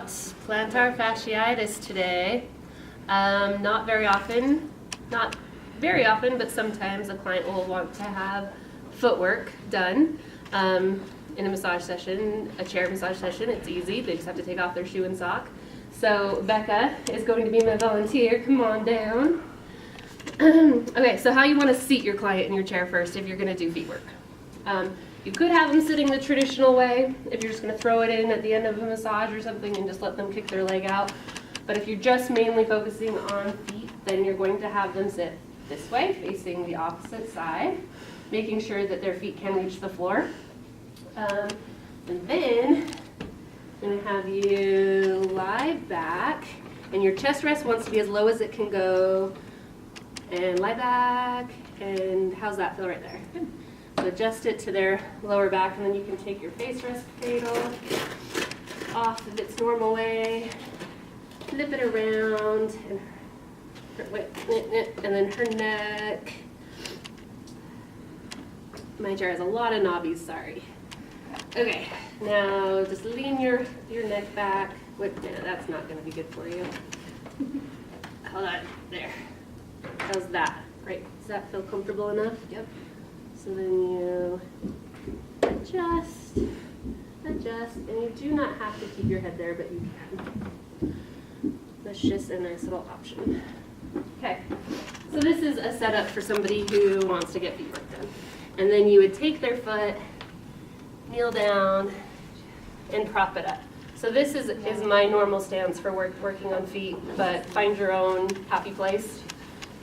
Plantar fasciitis today. Not very often, but sometimes a client will want to have footwork done in a massage session, a chair massage session. It's easy, they just have to take off their shoe and sock. So Becca is going to be my volunteer. Come on down. Okay, so how you want to seat your client in your chair first if you're going to do feet work. You could have them sitting the traditional way if you're just going to throw it in at the end of a massage or something and just let them kick their leg out. But if you're just mainly focusing on feet, then you're going to have them sit this way, facing the opposite side, making sure that their feet can reach the floor. And then I'm going to have you lie back, and your chest rest wants to be as low as it can go. And lie back, and how's that feel right there? Good. So adjust it to their lower back, and then you can take your face rest cradle off of its normal way, flip it around, and then her neck. My chair has a lot of knobbies, sorry. Okay, now just lean your neck back. That's not going to be good for you. Hold on, there. How's that? Great. Does that feel comfortable enough? Yep. So then you adjust, and you do not have to keep your head there, but you can. That's just a nice little option. Okay. So this is a setup for somebody who wants to get feet work done. And then you would take their foot, kneel down, and prop it up. So this is my normal stance for working on feet, but find your own happy place.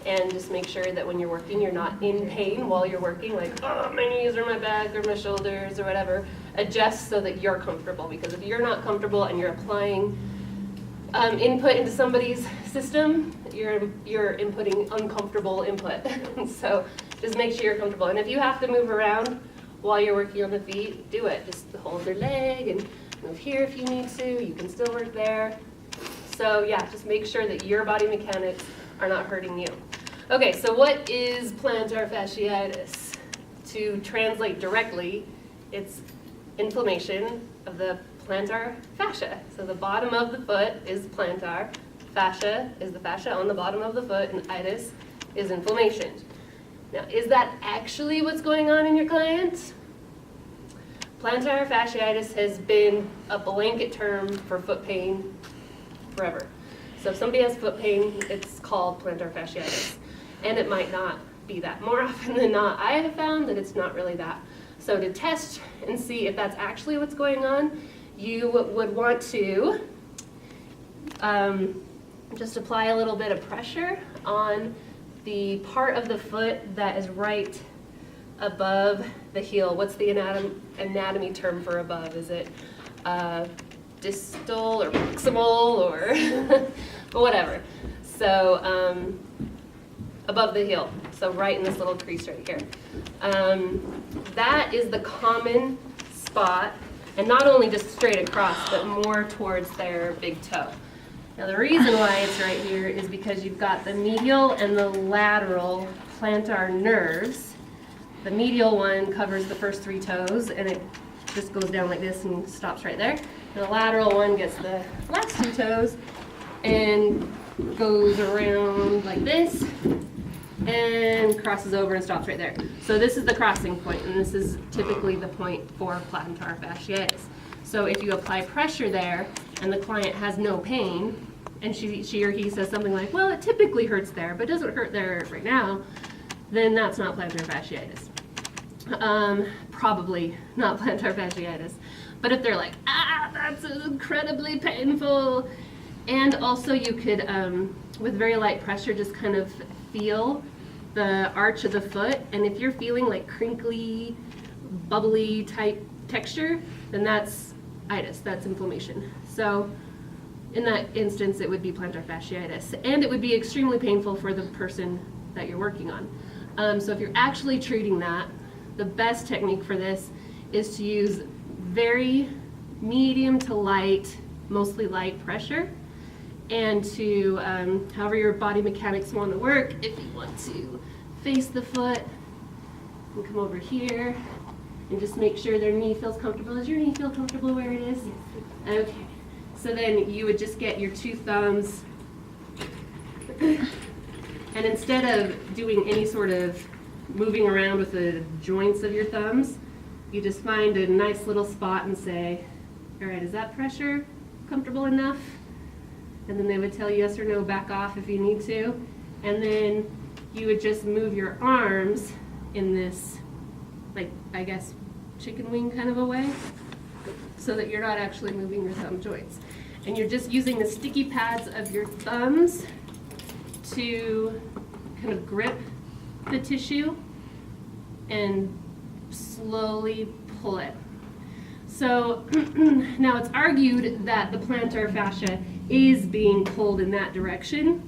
And just make sure that when you're working, you're not in pain while you're working, like, oh, my knees or my back or my shoulders or whatever. Adjust so that you're comfortable, because if you're not comfortable and you're applying input into somebody's system, you're inputting uncomfortable input. So just make sure you're comfortable. And if you have to move around while you're working on the feet, do it. Just hold their leg and move here if you need to. You can still work there. So yeah, just make sure that your body mechanics are not hurting you. Okay, so what is plantar fasciitis? To translate directly, it's inflammation of the plantar fascia. So the bottom of the foot is plantar, fascia is the fascia on the bottom of the foot, and itis is inflammation. Now, is that actually what's going on in your client? Plantar fasciitis has been a blanket term for foot pain forever. So if somebody has foot pain, it's called plantar fasciitis. And it might not be that. More often than not, I have found that it's not really that. So to test and see if that's actually what's going on, you would want to just apply a little bit of pressure on the part of the foot that is right above the heel. What's the anatomy term for above? Is it distal or proximal or whatever? So above the heel, so right in this little crease right here. That is the common spot, and not only just straight across, but more towards their big toe. Now the reason why it's right here is because you've got the medial and the lateral plantar nerves. The medial one covers the first 3 toes, and it just goes down like this and stops right there. And the lateral one gets the last 2 toes and goes around like this and crosses over and stops right there. So this is the crossing point, and this is typically the point for plantar fasciitis. So if you apply pressure there and the client has no pain, and she or he says something like, well, it typically hurts there, but doesn't hurt there right now, then that's not plantar fasciitis. Probably not plantar fasciitis. But if they're like, that's incredibly painful, and also you could, with very light pressure, just kind of feel the arch of the foot, and if you're feeling like crinkly, bubbly type texture, then that's itis, that's inflammation. So in that instance, it would be plantar fasciitis, and it would be extremely painful for the person that you're working on. So if you're actually treating that, the best technique for this is to use very medium to light, mostly light pressure, and to, however your body mechanics want to work, if you want to face the foot and come over here and just make sure their knee feels comfortable. Does your knee feel comfortable where it is? Okay. So then you would just get your two thumbs, and instead of doing any sort of moving around with the joints of your thumbs, you just find a nice little spot and say, all right, is that pressure comfortable enough? And then they would tell you yes or no, back off if you need to. And then you would just move your arms in this, like, I guess, chicken wing kind of a way, so that you're not actually moving your thumb joints. And you're just using the sticky pads of your thumbs to kind of grip the tissue and slowly pull it. So now it's argued that the plantar fascia is being pulled in that direction.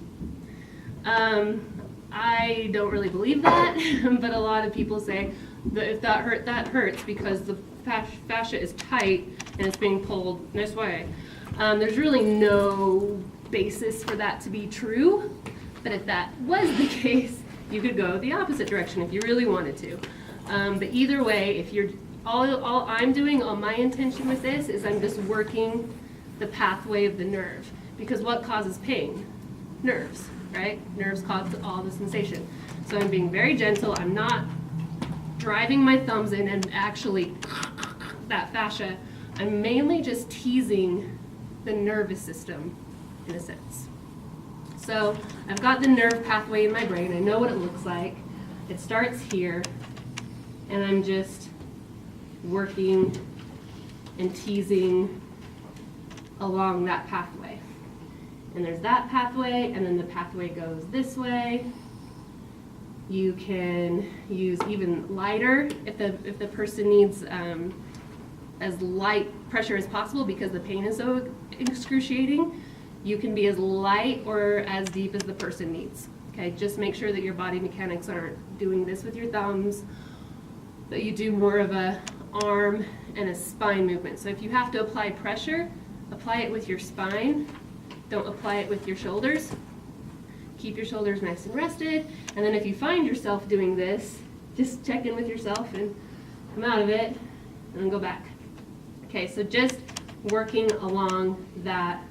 I don't really believe that, but a lot of people say that if that hurts because the fascia is tight and it's being pulled this way. There's really no basis for that to be true, but if that was the case, you could go the opposite direction if you really wanted to. But either way, if you're all I'm doing, all my intention with this is I'm just working the pathway of the nerve, because what causes pain? Nerves, right? Nerves cause all the sensation. So I'm being very gentle. I'm not driving my thumbs in and actually that fascia. I'm mainly just teasing the nervous system in a sense. So I've got the nerve pathway in my brain. I know what it looks like. It starts here, and I'm just working and teasing along that pathway. And there's that pathway, and then the pathway goes this way. You can use even lighter if the person needs as light pressure as possible because the pain is so excruciating. You can be as light or as deep as the person needs. Okay, just make sure that your body mechanics aren't doing this with your thumbs, that you do more of a arm and a spine movement. So if you have to apply pressure, apply it with your spine. Don't apply it with your shoulders. Keep your shoulders nice and rested. And then if you find yourself doing this, just check in with yourself and come out of it and then go back. Okay, so just working along that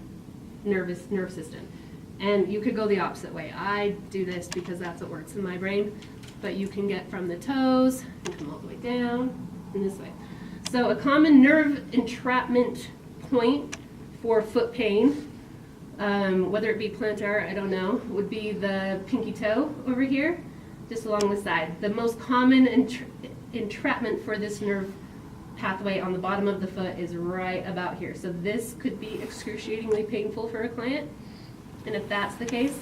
nerve system. And you could go the opposite way. I do this because that's what works in my brain, but you can get from the toes and come all the way down in this way. So a common nerve entrapment point for foot pain, whether it be plantar, I don't know, would be the pinky toe over here, just along the side. The most common entrapment for this nerve pathway on the bottom of the foot is right about here. So this could be excruciatingly painful for a client. And if that's the case,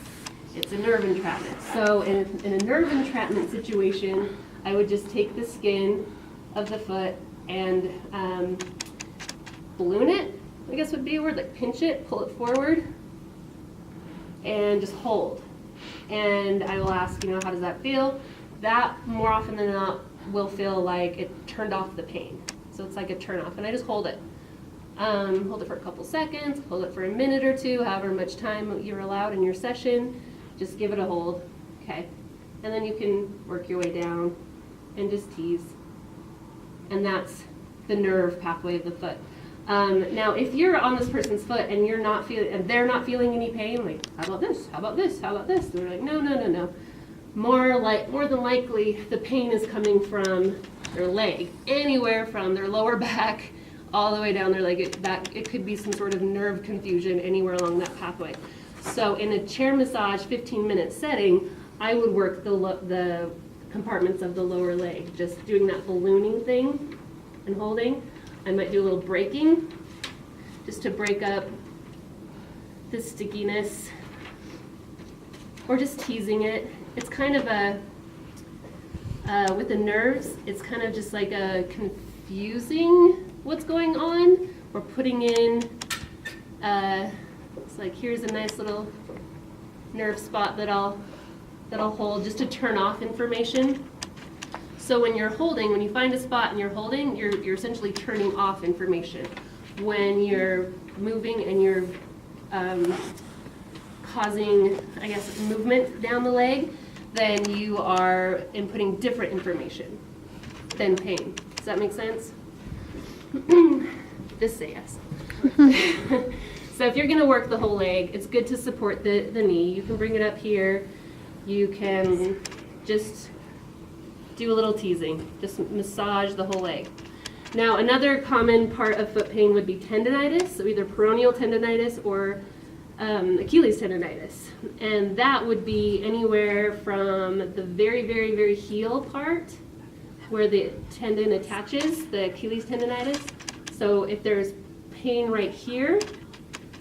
it's a nerve entrapment. So in a nerve entrapment situation, I would just take the skin of the foot and balloon it, I guess would be a word, like pinch it, pull it forward, and just hold. And I will ask, how does that feel? That more often than not will feel like it turned off the pain. So it's like a turn off, and I just hold it. Hold it for a couple seconds, hold it for a minute or two, however much time you're allowed in your session. Just give it a hold, okay? And then you can work your way down and just tease. And that's the nerve pathway of the foot. Now, if you're on this person's foot and you're not feeling, and they're not feeling any pain, like, how about this? How about this? How about this? They're like, no. More than likely, the pain is coming from their leg, anywhere from their lower back all the way down their leg. It could be some sort of nerve confusion anywhere along that pathway. So in a chair massage 15-minute setting, I would work the compartments of the lower leg, just doing that ballooning thing and holding. I might do a little breaking just to break up the stickiness, or just teasing it. It's kind of with the nerves, it's kind of just like a confusing what's going on. We're putting in, it's like here's a nice little nerve spot that I'll hold just to turn off information. So when you find a spot and you're holding, you're essentially turning off information. When you're moving and you're causing, I guess, movement down the leg, then you are inputting different information than pain. Does that make sense? Just say yes. So if you're gonna work the whole leg, it's good to support the knee. You can bring it up here. You can just do a little teasing, just massage the whole leg. Now, another common part of foot pain would be tendonitis, so either peroneal tendonitis or Achilles tendonitis. And that would be anywhere from the very, very, very heel part where the tendon attaches, the Achilles tendonitis. So if there's pain right here,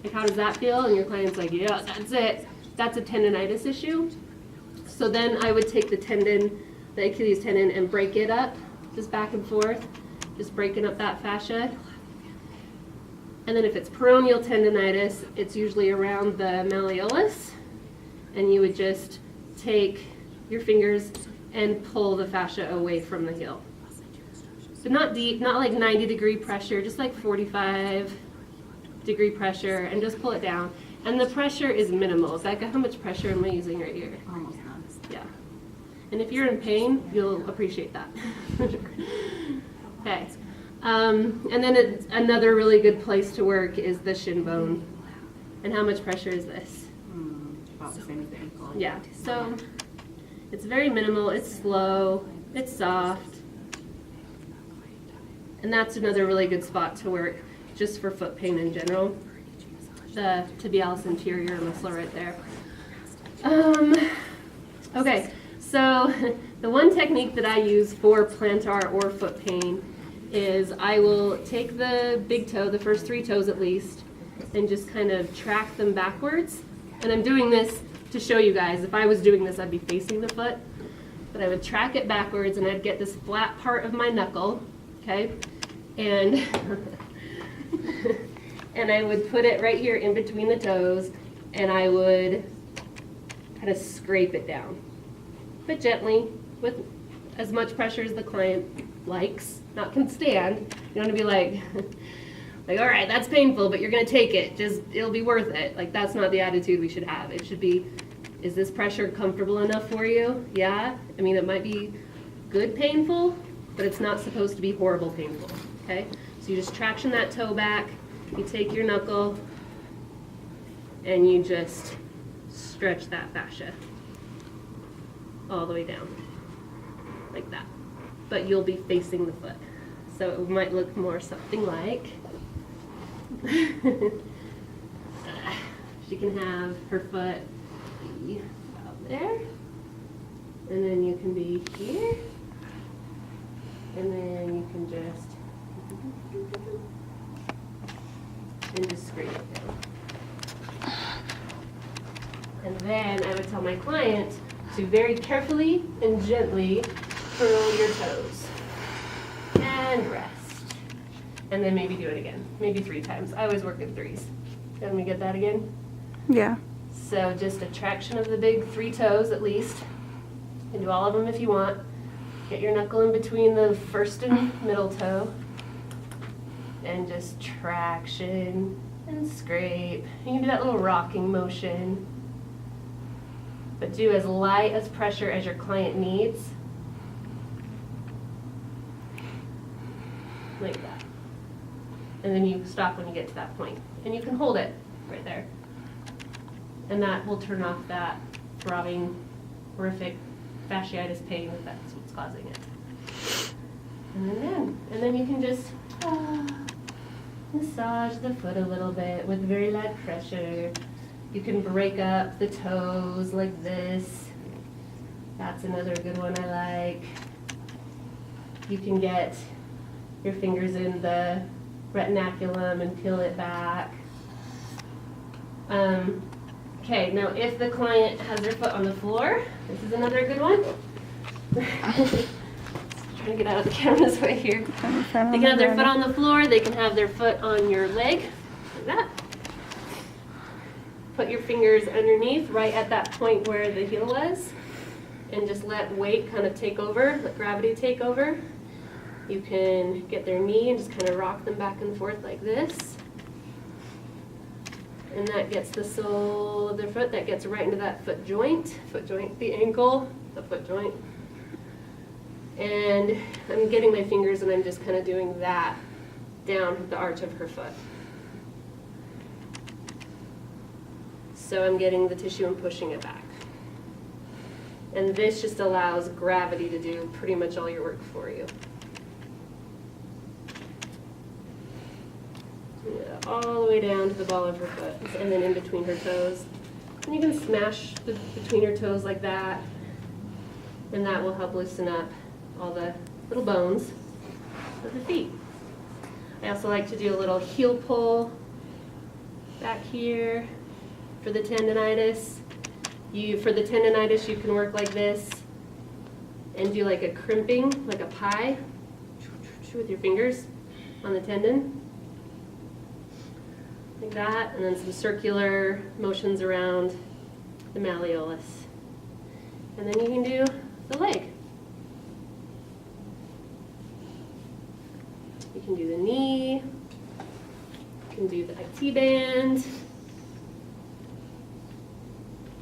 like how does that feel? And your client's like, yeah, that's it. That's a tendonitis issue. So then I would take the tendon, the Achilles tendon, and break it up, just back and forth, just breaking up that fascia. And then if it's peroneal tendonitis, it's usually around the malleolus, and you would just take your fingers and pull the fascia away from the heel. So not deep, not like 90-degree pressure, just like 45-degree pressure, and just pull it down. And the pressure is minimal. Becca, how much pressure am I using right here? Almost none. Yeah. And if you're in pain, you'll appreciate that. Okay. And then another really good place to work is the shin bone. And how much pressure is this? About the same thing. Yeah. So it's very minimal. It's slow. It's soft. And that's another really good spot to work just for foot pain in general. The tibialis anterior muscle right there. Okay, so the one technique that I use for plantar or foot pain is I will take the big toe, the first 3 toes at least, and just kind of track them backwards. And I'm doing this to show you guys. If I was doing this, I'd be facing the foot. But I would track it backwards, and I'd get this flat part of my knuckle, okay? And and I would put it right here in between the toes, and I would kind of scrape it down, but gently, with as much pressure as the client likes, not can stand. You don't want to be like, all right, that's painful, but you're going to take it. Just, it'll be worth it. Like, that's not the attitude we should have. It should be, is this pressure comfortable enough for you? Yeah. I mean, it might be good painful, but it's not supposed to be horrible painful, okay? So you just traction that toe back, you take your knuckle, and you just stretch that fascia all the way down, like that. But you'll be facing the foot. So it might look more something like, she can have her foot be about there, and then you can be here, and then you can just, and just scrape it down. And then I would tell my client to very carefully and gently curl your toes. And rest. And then maybe do it again. Maybe 3 times. I always work in 3s. Let me get that again. Yeah. So just a traction of the big 3 toes at least. You can do all of them if you want. Get your knuckle in between the first and middle toe. And just traction and scrape. You can do that little rocking motion. But do as light as pressure as your client needs. Like that. And then you stop when you get to that point. And you can hold it right there. And that will turn off that throbbing, horrific fasciitis pain if that's what's causing it. And then you can just massage the foot a little bit with very light pressure. You can break up the toes like this. That's another good one I like. You can get your fingers in the retinaculum and peel it back. Okay, now if the client has their foot on the floor, this is another good one. Trying to get out of the camera's way here. They can have their foot on the floor, they can have their foot on your leg, like that. Put your fingers underneath, right at that point where the heel was, and just let weight kind of take over, let gravity take over. You can get their knee and just kind of rock them back and forth like this. And that gets the sole of their foot, that gets right into that foot joint, the ankle, the foot joint. And I'm getting my fingers and I'm just kind of doing that down the arch of her foot. So I'm getting the tissue and pushing it back. And this just allows gravity to do pretty much all your work for you. Yeah, all the way down to the ball of her foot, and then in between her toes. And you can smash between her toes like that, and that will help loosen up all the little bones of the feet. I also like to do a little heel pull back here for the tendonitis. For the tendonitis, you can work like this and do like a crimping, like a pie, with your fingers on the tendon. Like that, and then some circular motions around the malleolus. And then you can do the leg. You can do the knee, you can do the IT band,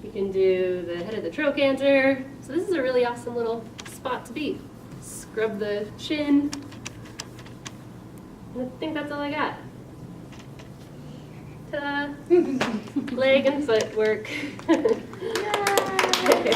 you can do the head of the trochanter. So this is a really awesome little spot to be. Scrub the shin. And I think that's all I got. Ta-da! Leg and foot work. Yay!